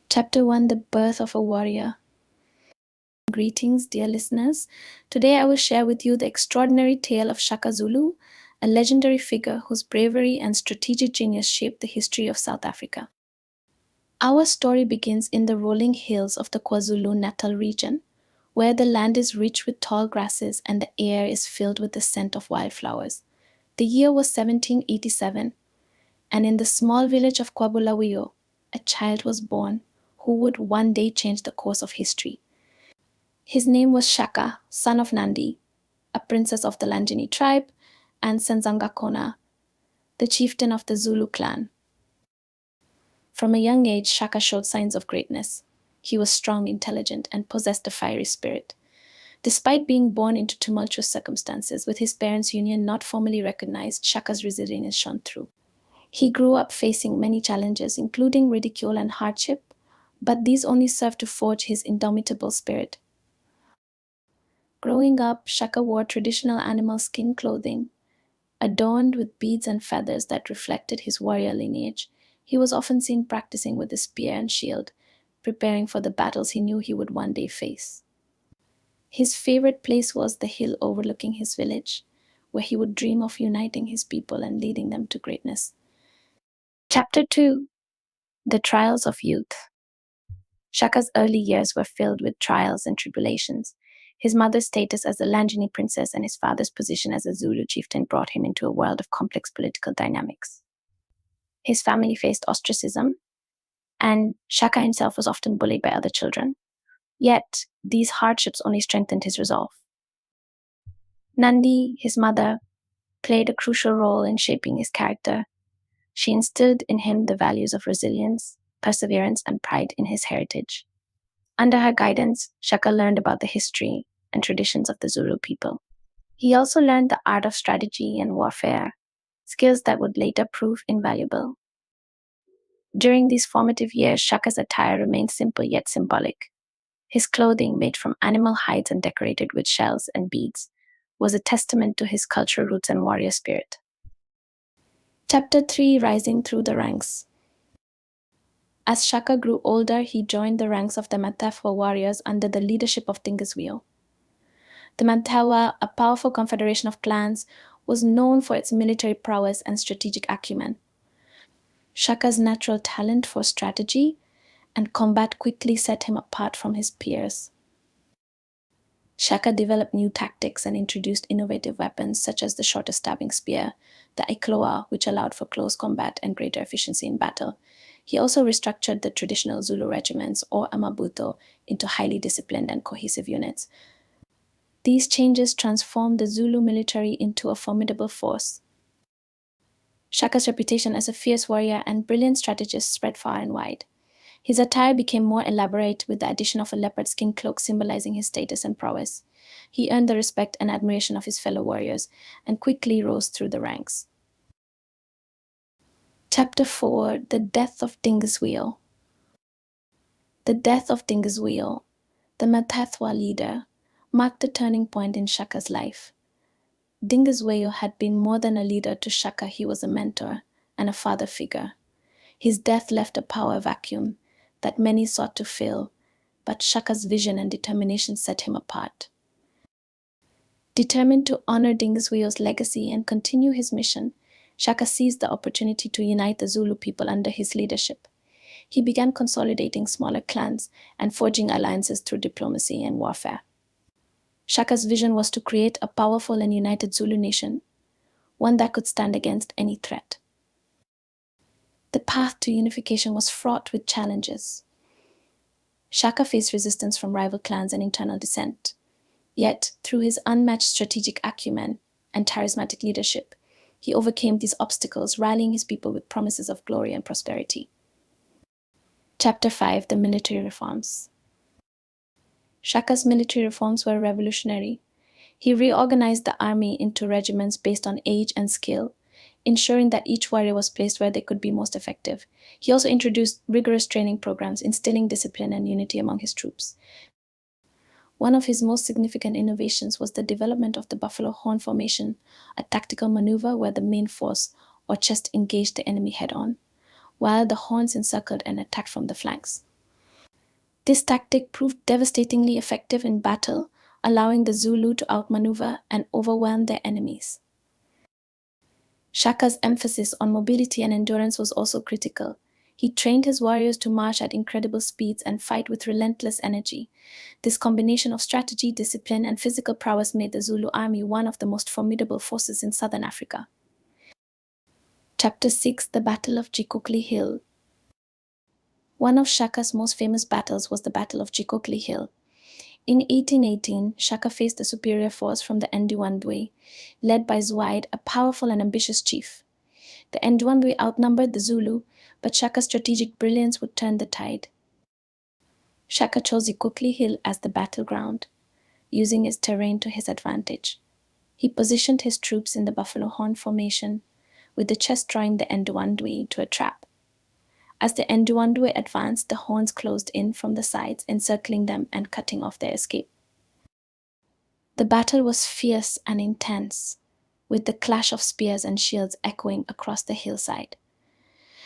Chapter 1: The Birth of a Warrior. Greetings, dear listeners. Today I will share with you the extraordinary tale of Shaka Zulu, a legendary figure whose bravery and strategic genius shaped the history of South Africa. Our story begins in the rolling hills of the KwaZulu-Natal region, where the land is rich with tall grasses and the air is filled with the scent of wildflowers. The year was 1787, and in the small village of KwaBulawayo, a child was born who would one day change the course of history. His name was Shaka, son of Nandi, a princess of the Lanjini tribe, and Senzangakona, the chieftain of the Zulu clan. From a young age, Shaka showed signs of greatness. He was strong, intelligent, and possessed a fiery spirit. Despite being born into tumultuous circumstances, with his parents' union not formally recognized, Shaka's resilience shone through. He grew up facing many challenges, including ridicule and hardship, but these only served to forge his indomitable spirit. Growing up, Shaka wore traditional animal skin clothing, adorned with beads and feathers that reflected his warrior lineage. He was often seen practicing with a spear and shield, preparing for the battles he knew he would one day face. His favorite place was the hill overlooking his village, where he would dream of uniting his people and leading them to greatness. Chapter 2: The Trials of Youth. Shaka's early years were filled with trials and tribulations. His mother's status as a Lanjini princess and his father's position as a Zulu chieftain brought him into a world of complex political dynamics. His family faced ostracism, and Shaka himself was often bullied by other children. Yet, these hardships only strengthened his resolve. Nandi, his mother, played a crucial role in shaping his character. She instilled in him the values of resilience, perseverance, and pride in his heritage. Under her guidance, Shaka learned about the history and traditions of the Zulu people. He also learned the art of strategy and warfare, skills that would later prove invaluable. During these formative years, Shaka's attire remained simple yet symbolic. His clothing, made from animal hides and decorated with shells and beads, was a testament to his cultural roots and warrior spirit. Chapter 3: Rising Through the Ranks. As Shaka grew older, he joined the ranks of the Matefwa warriors under the leadership of Dingiswio. The Matefwa, a powerful confederation of clans, was known for its military prowess and strategic acumen. Shaka's natural talent for strategy and combat quickly set him apart from his peers. Shaka developed new tactics and introduced innovative weapons such as the shorter stabbing spear, the Ikloa, which allowed for close combat and greater efficiency in battle. He also restructured the traditional Zulu regiments, or Amabuto, into highly disciplined and cohesive units. These changes transformed the Zulu military into a formidable force. Shaka's reputation as a fierce warrior and brilliant strategist spread far and wide. His attire became more elaborate with the addition of a leopard skin cloak symbolizing his status and prowess. He earned the respect and admiration of his fellow warriors and quickly rose through the ranks. Chapter 4: The Death of Dingiswio. The death of Dingiswio, the Matefwa leader, marked a turning point in Shaka's life. Dingiswio had been more than a leader to Shaka. He was a mentor and a father figure. His death left a power vacuum that many sought to fill, but Shaka's vision and determination set him apart. Determined to honor Dingiswio's legacy and continue his mission, Shaka seized the opportunity to unite the Zulu people under his leadership. He began consolidating smaller clans and forging alliances through diplomacy and warfare. Shaka's vision was to create a powerful and united Zulu nation, one that could stand against any threat. The path to unification was fraught with challenges. Shaka faced resistance from rival clans and internal dissent. Yet, through his unmatched strategic acumen and charismatic leadership, he overcame these obstacles, rallying his people with promises of glory and prosperity. Chapter 5: The Military Reforms. Shaka's military reforms were revolutionary. He reorganized the army into regiments based on age and skill, ensuring that each warrior was placed where they could be most effective. He also introduced rigorous training programs, instilling discipline and unity among his troops. One of his most significant innovations was the development of the buffalo horn formation, a tactical maneuver where the main force or chest engaged the enemy head-on, while the horns encircled and attacked from the flanks. This tactic proved devastatingly effective in battle, allowing the Zulu to outmaneuver and overwhelm their enemies. Shaka's emphasis on mobility and endurance was also critical. He trained his warriors to march at incredible speeds and fight with relentless energy. This combination of strategy, discipline, and physical prowess made the Zulu army one of the most formidable forces in southern Africa. Chapter 6: The Battle of Jikokli Hill. One of Shaka's most famous battles was the Battle of Jikokli Hill. In 1818, Shaka faced a superior force from the Ndwandwe, led by Zwide, a powerful and ambitious chief. The Ndwandwe outnumbered the Zulu, but Shaka's strategic brilliance would turn the tide. Shaka chose Jikokli Hill as the battleground, using its terrain to his advantage. He positioned his troops in the buffalo horn formation, with the chest drawing the Ndwandwe into a trap. As the Ndwandwe advanced, the horns closed in from the sides, encircling them and cutting off their escape. The battle was fierce and intense, with the clash of spears and shields echoing across the hillside.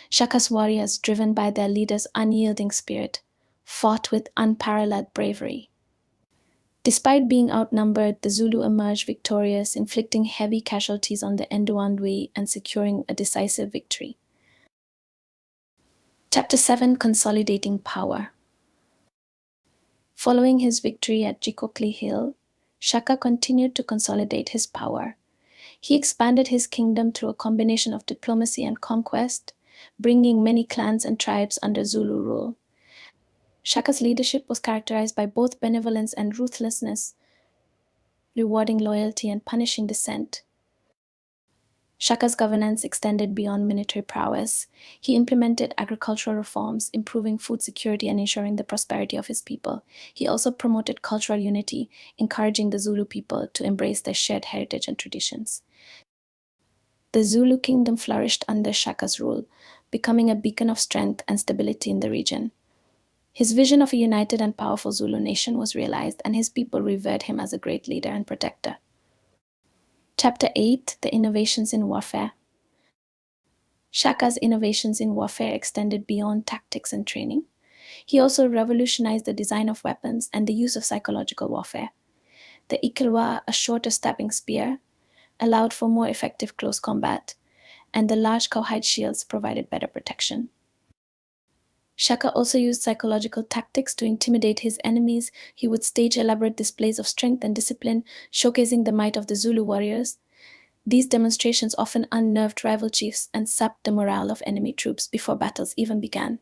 Shaka's warriors, driven by their leader's unyielding spirit, fought with unparalleled bravery. Despite being outnumbered, the Zulu emerged victorious, inflicting heavy casualties on the Ndwandwe and securing a decisive victory. Chapter 7: Consolidating Power. Following his victory at Jikokli Hill, Shaka continued to consolidate his power. He expanded his kingdom through a combination of diplomacy and conquest, bringing many clans and tribes under Zulu rule. Shaka's leadership was characterized by both benevolence and ruthlessness, rewarding loyalty and punishing dissent. Shaka's governance extended beyond military prowess. He implemented agricultural reforms, improving food security and ensuring the prosperity of his people. He also promoted cultural unity, encouraging the Zulu people to embrace their shared heritage and traditions. The Zulu kingdom flourished under Shaka's rule, becoming a beacon of strength and stability in the region. His vision of a united and powerful Zulu nation was realized, and his people revered him as a great leader and protector. Chapter 8: The Innovations in Warfare. Shaka's innovations in warfare extended beyond tactics and training. He also revolutionized the design of weapons and the use of psychological warfare. The Ikilwa, a shorter stabbing spear, allowed for more effective close combat, and the large cowhide shields provided better protection. Shaka also used psychological tactics to intimidate his enemies. He would stage elaborate displays of strength and discipline, showcasing the might of the Zulu warriors. These demonstrations often unnerved rival chiefs and sapped the morale of enemy troops before battles even began.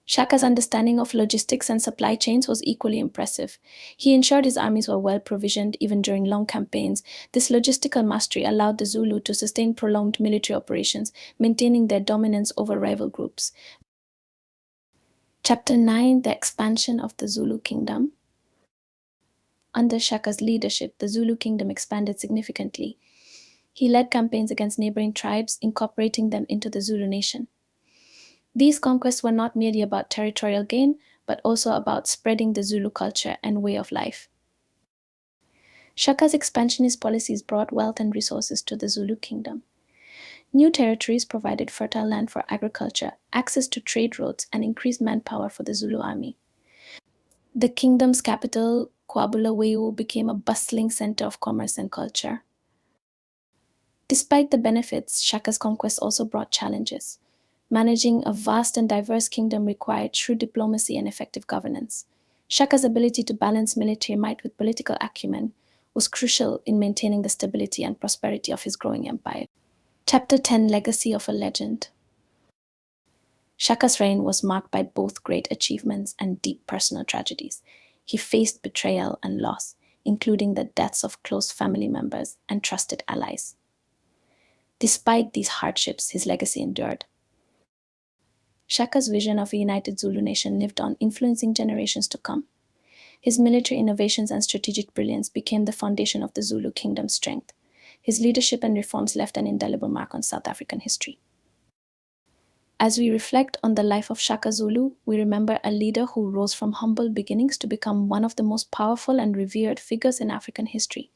Shaka's understanding of logistics and supply chains was equally impressive. He ensured his armies were well provisioned even during long campaigns. This logistical mastery allowed the Zulu to sustain prolonged military operations, maintaining their dominance over rival groups. Chapter 9: The Expansion of the Zulu Kingdom. Under Shaka's leadership, the Zulu kingdom expanded significantly. He led campaigns against neighboring tribes, incorporating them into the Zulu nation. These conquests were not merely about territorial gain, but also about spreading the Zulu culture and way of life. Shaka's expansionist policies brought wealth and resources to the Zulu kingdom. New territories provided fertile land for agriculture, access to trade routes, and increased manpower for the Zulu army. The kingdom's capital, Bulawayo, became a bustling center of commerce and culture. Despite the benefits, Shaka's conquest also brought challenges. Managing a vast and diverse kingdom required shrewd diplomacy and effective governance. Shaka's ability to balance military might with political acumen was crucial in maintaining the stability and prosperity of his growing empire. Chapter 10: Legacy of a Legend. Shaka's reign was marked by both great achievements and deep personal tragedies. He faced betrayal and loss, including the deaths of close family members and trusted allies. Despite these hardships, his legacy endured. Shaka's vision of a united Zulu nation lived on, influencing generations to come. His military innovations and strategic brilliance became the foundation of the Zulu kingdom's strength. His leadership and reforms left an indelible mark on South African history. As we reflect on the life of Shaka Zulu, we remember a leader who rose from humble beginnings to become one of the most powerful and revered figures in African history.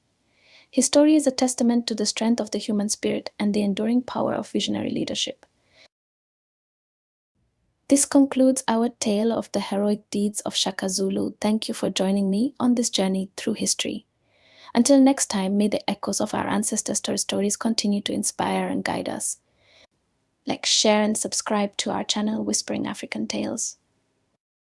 His story is a testament to the strength of the human spirit and the enduring power of visionary leadership. This concludes our tale of the heroic deeds of Shaka Zulu. Thank you for joining me on this journey through history. Until next time, may the echoes of our ancestors' stories continue to inspire and guide us. Like, share, and subscribe to our channel, Whispering African Tales.